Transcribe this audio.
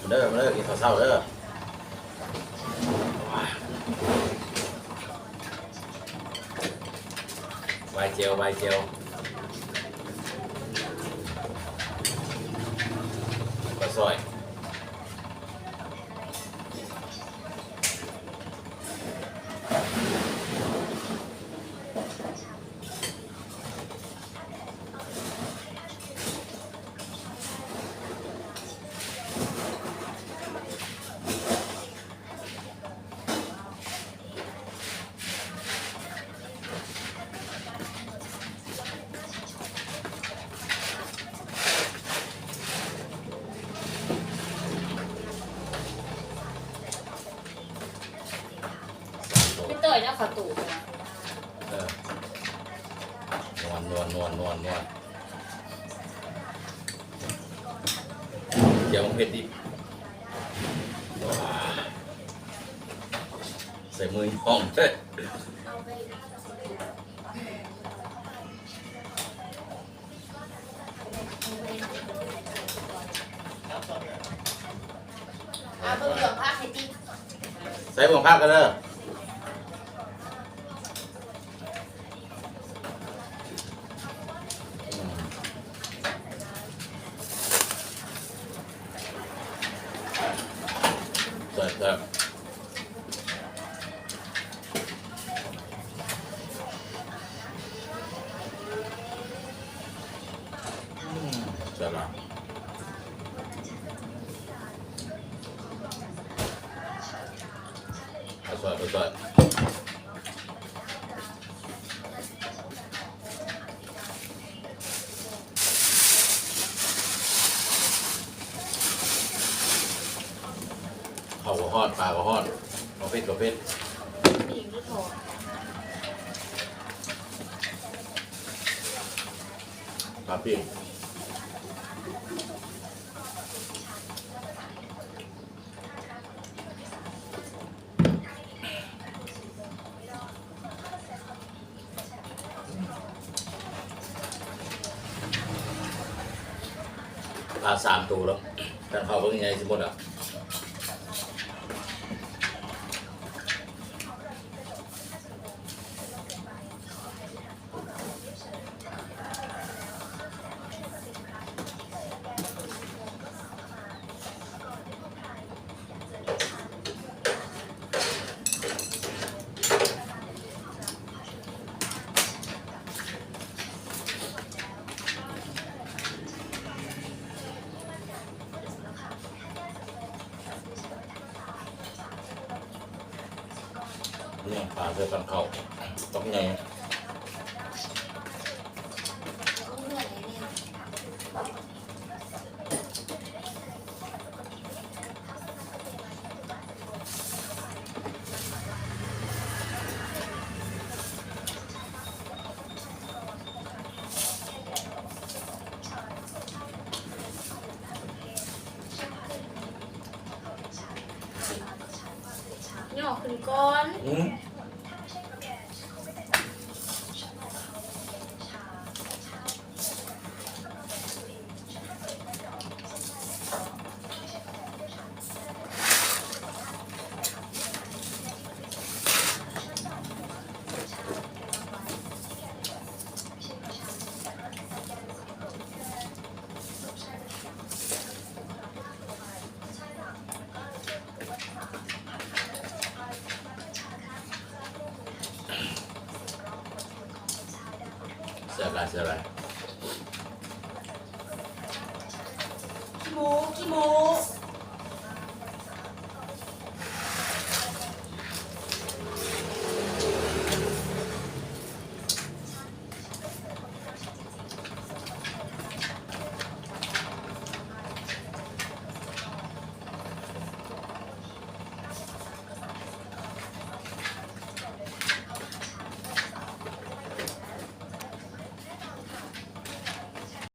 เด้อมาเด้อกินข้าวเช้าเด้อใบเจียวใบเจียวปลาซอยพี่เตยเนี่ยเขาตู่นะนวลเดี๋ยวมันเผ็ดดิใส่มือห้องเด้อเอาเบอร์เหลืองพักให้ติ๊ก ใส่หมวกพักกันเด้อเสิร์ฟเสิร์ฟละไปสวยข้าวก็ฮอดปลาก็ฮอดกาแฟกาแฟ ผู้หญิงที่โทร ปลาปิ้งปลา3 ตัวแล้วแต่เขาเป็นยังไงสมมติอ่ะเนี่ยปลาเจอกันเขาต้องไงนี่ออกขึ้นก้อน เสียอะไรขี้โม้